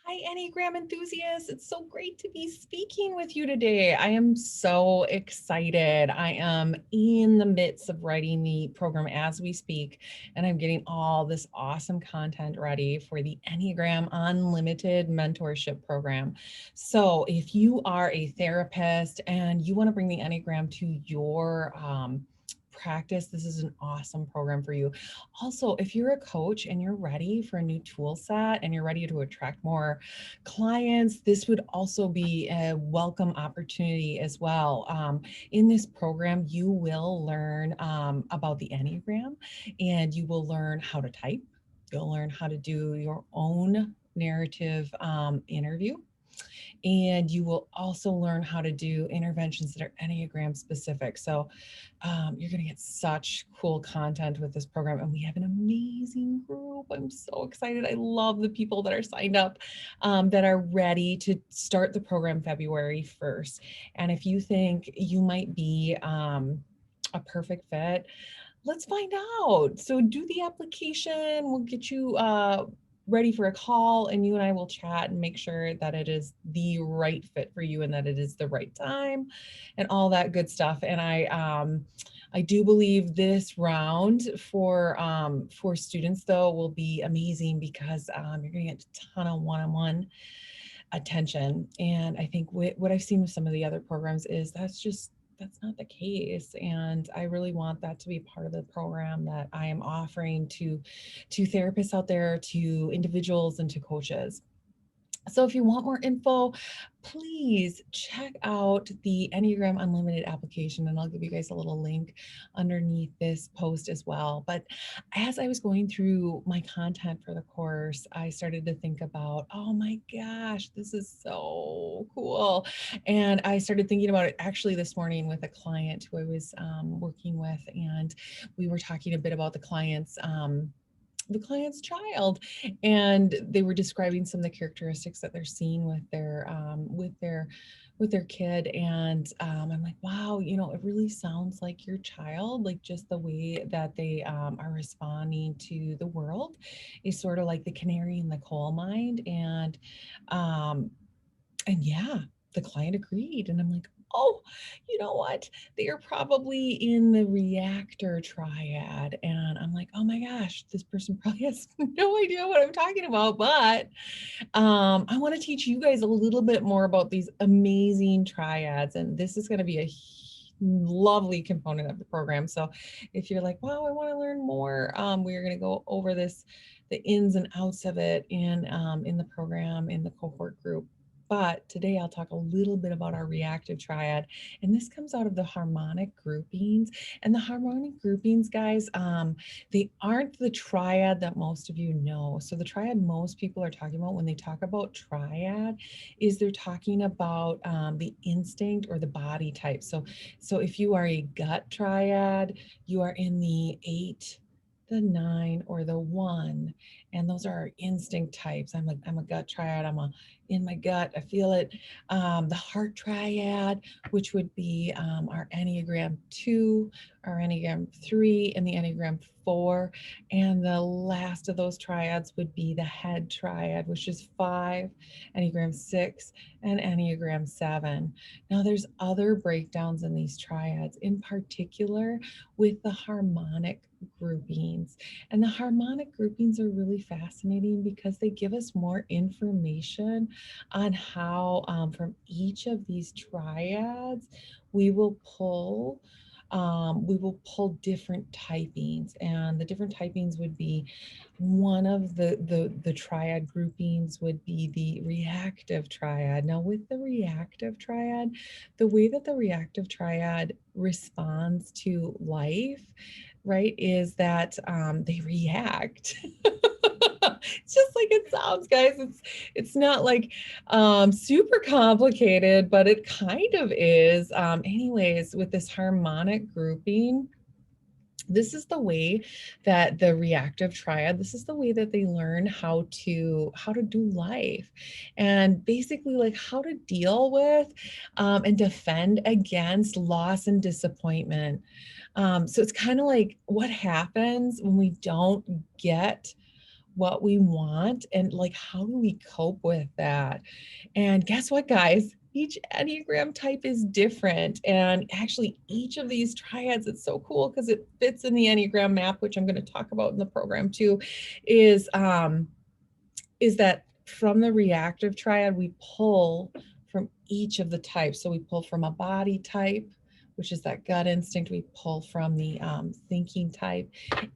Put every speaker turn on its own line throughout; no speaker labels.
Hi, Enneagram enthusiasts. It's so great to be speaking with you today. I am so excited. I am in the midst of writing the program as we speak, and I'm getting all this awesome content ready for the Enneagram Unlimited Mentorship Program. So if you are a therapist and you want to bring the Enneagram to your practice, this is an awesome program for you. Also, if you're a coach and you're ready for a new tool set and you're ready to attract more clients, this would also be a welcome opportunity as well. In this program, you will learn about the Enneagram, and you will learn how to type. You'll learn how to do your own narrative interview, and you will also learn how to do interventions that are Enneagram specific. So you're going to get such cool content with this program, and we have an amazing group. I'm so excited. I love the people that are signed up, that are ready to start the program February 1st. And if you think you might be a perfect fit, let's find out. So do the application. We'll get you ready for a call, and you and I will chat and make sure that it is the right fit for you and that it is the right time and all that good stuff. And I do believe this round for students though will be amazing because you're going to get a ton of one-on-one attention. And I think what I've seen with some of the other programs is that's not the case. And I really want that to be part of the program that I am offering to therapists out there, to individuals, and to coaches. So if you want more info, please check out the Enneagram Unlimited application, and I'll give you guys a little link underneath this post as well. But as I was going through my content for the course, I started to think about, oh my gosh, this is so cool. And I started thinking about it actually this morning with a client who I was working with, and we were talking a bit about the client's child, and they were describing some of the characteristics that they're seeing with their kid. And I'm like, wow, it really sounds like your child, like just the way that they are responding to the world is sort of like the canary in the coal mine. Um, and yeah, the client agreed. And I'm like, oh, you know what? They are probably in the reactor triad. And I'm like, oh my gosh, this person probably has no idea what I'm talking about. But I want to teach you guys a little bit more about these amazing triads. And this is going to be a lovely component of the program. So if you're like, wow, I want to learn more, we're going to go over the ins and outs of it in the program, in the cohort group. But today I'll talk a little bit about our reactive triad, and this comes out of the harmonic groupings. And the harmonic groupings, guys, they aren't the triad that most of you know. So the triad most people are talking about when they talk about triad is they're talking about the instinct or the body type. So if you are a gut triad, you are in the 8, the 9, or the 1, and those are our instinct types. I'm a gut triad. In my gut, I feel it. The heart triad, which would be our Enneagram 2, our Enneagram 3, and the Enneagram 4. And the last of those triads would be the head triad, which is 5, Enneagram 6, and Enneagram 7. Now, there's other breakdowns in these triads, in particular with the harmonic groupings. And the harmonic groupings are really fascinating because they give us more information on how from each of these triads we will pull different typings, and the different typings would be one of the triad groupings would be the reactive triad. Now with the reactive triad, the way that the reactive triad responds to life, right, is that they react. It's just like it sounds, guys. It's not like super complicated, but it kind of is. Anyways, with this harmonic grouping, this is the way that the reactive triad, this is the way that they learn how to do life, and basically like how to deal with and defend against loss and disappointment. So it's kind of like what happens when we don't get what we want, and like, how do we cope with that? And guess what, guys? Each Enneagram type is different. And actually, each of these triads, it's so cool because it fits in the Enneagram map, which I'm going to talk about in the program too, is that from the reactive triad, we pull from each of the types. So we pull from a body type, which is that gut instinct. We pull from the thinking type,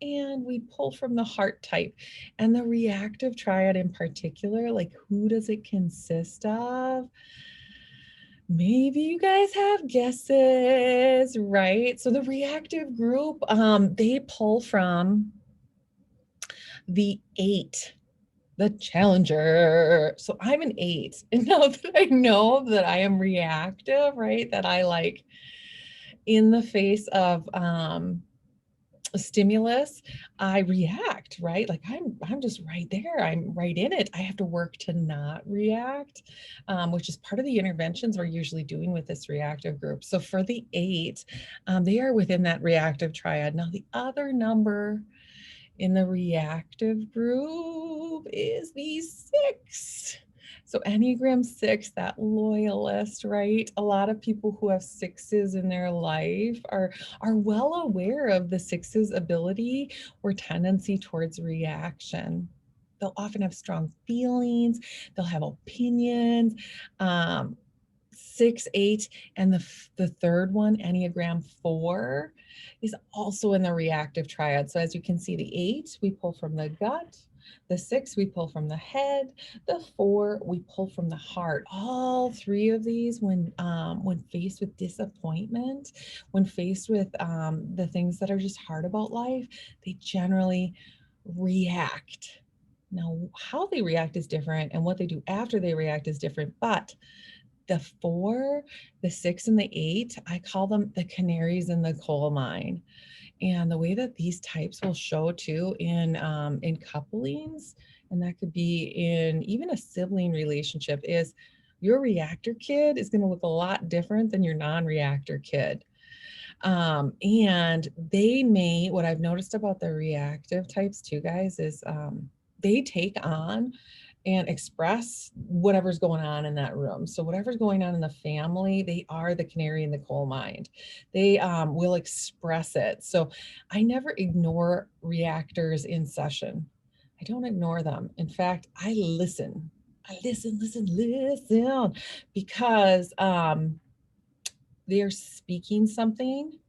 and we pull from the heart type. And the reactive triad in particular, like, who does it consist of? Maybe you guys have guesses, right? So the reactive group, they pull from the 8, the challenger. So I'm an 8. And now that I know that I am reactive, right? That I like, in the face of a stimulus, I react, right? Like I'm just right there. I'm right in it. I have to work to not react, which is part of the interventions we're usually doing with this reactive group. So for the 8, they are within that reactive triad. Now the other number in the reactive group is the 6. So Enneagram 6, that loyalist, right? A lot of people who have 6s in their life are well aware of the 6's ability or tendency towards reaction. They'll often have strong feelings, they'll have opinions. 6, 8, and the third one, Enneagram 4, is also in the reactive triad. So as you can see, the 8, we pull from the gut. The 6, we pull from the head. The 4, we pull from the heart. All 3 of these, when faced with disappointment, when faced with the things that are just hard about life, they generally react. Now, how they react is different, and what they do after they react is different, but the 4, the 6, and the 8, I call them the canaries in the coal mine. And the way that these types will show too in couplings, and that could be in even a sibling relationship, is your reactor kid is going to look a lot different than your non-reactor kid. And they may, what I've noticed about the reactive types too, guys, is they take on and express whatever's going on in that room. So whatever's going on in the family, they are the canary in the coal mine. They will express it. So I never ignore reactors in session. I don't ignore them. In fact, I listen. I listen, because they're speaking something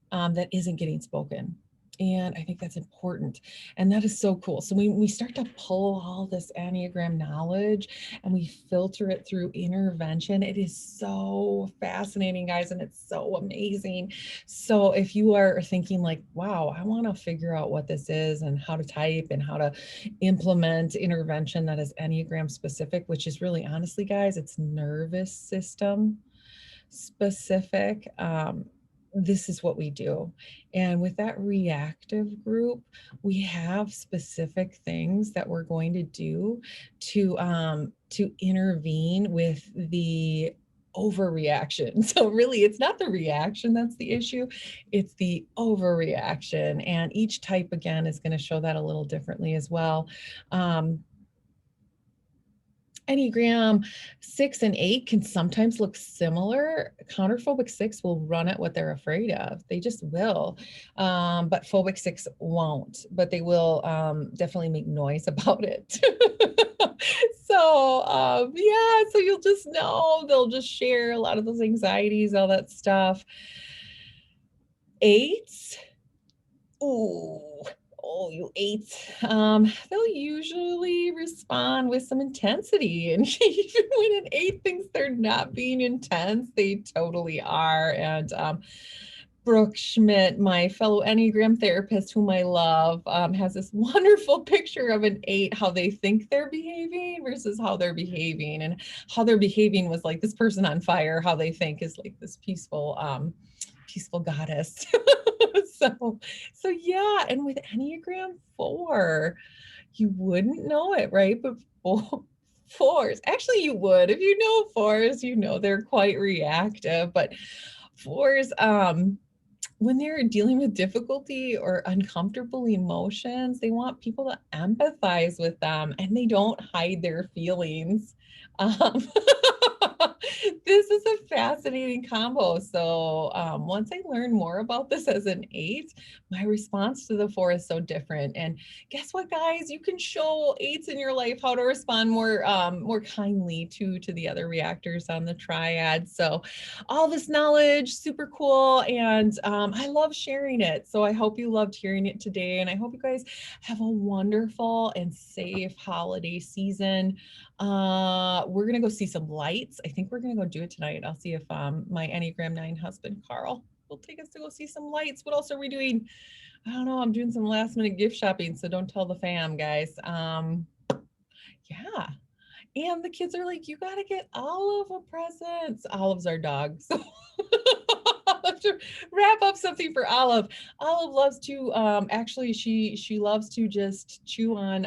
that isn't getting spoken. And I think that's important. And that is so cool. So we start to pull all this Enneagram knowledge and we filter it through intervention. It is so fascinating, guys, and it's so amazing. So if you are thinking like, wow, I want to figure out what this is and how to type and how to implement intervention that is Enneagram specific, which is really, honestly, guys, it's nervous system specific. This is what we do. And with that reactive group, we have specific things that we're going to do to intervene with the overreaction. So really, it's not the reaction that's the issue, it's the overreaction. And each type, again, is going to show that a little differently as well. Enneagram 6 and 8 can sometimes look similar. Counterphobic 6 will run at what they're afraid of. They just will. But phobic 6 won't, but they will definitely make noise about it. So yeah, so you'll just know, they'll just share a lot of those anxieties, all that stuff. 8s, you 8s, they'll usually respond with some intensity. And even when an 8 thinks they're not being intense, they totally are. And Brooke Schmidt, my fellow Enneagram therapist, whom I love, has this wonderful picture of an 8, how they think they're behaving versus how they're behaving. And how they're behaving was like this person on fire. How they think is like this peaceful goddess. So yeah, and with Enneagram 4, you wouldn't know it, right? But 4s, actually you would. If you know 4s, you know they're quite reactive. But 4s, when they're dealing with difficulty or uncomfortable emotions, they want people to empathize with them and they don't hide their feelings. Um, this is a fascinating combo. So once I learned more about this as an 8, my response to the 4 is so different. And guess what, guys? You can show 8s in your life how to respond more kindly to the other reactors on the triad. So all this knowledge, super cool. And I love sharing it. So I hope you loved hearing it today. And I hope you guys have a wonderful and safe holiday season. We're going to go see some lights. I think we're going to go do it tonight. I'll see if my Enneagram 9 husband, Carl, will take us to go see some lights. What else are we doing? I don't know. I'm doing some last minute gift shopping. So don't tell the fam, guys. Yeah. And the kids are like, you got to get Olive a present. Olive's our dog. So I'll have to wrap up something for Olive. Olive loves to, actually, she loves to just chew on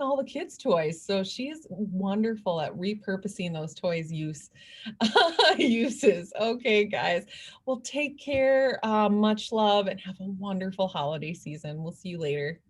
all the kids' toys. So she's wonderful at repurposing those toys uses. Okay, guys. Well, take care. Much love and have a wonderful holiday season. We'll see you later.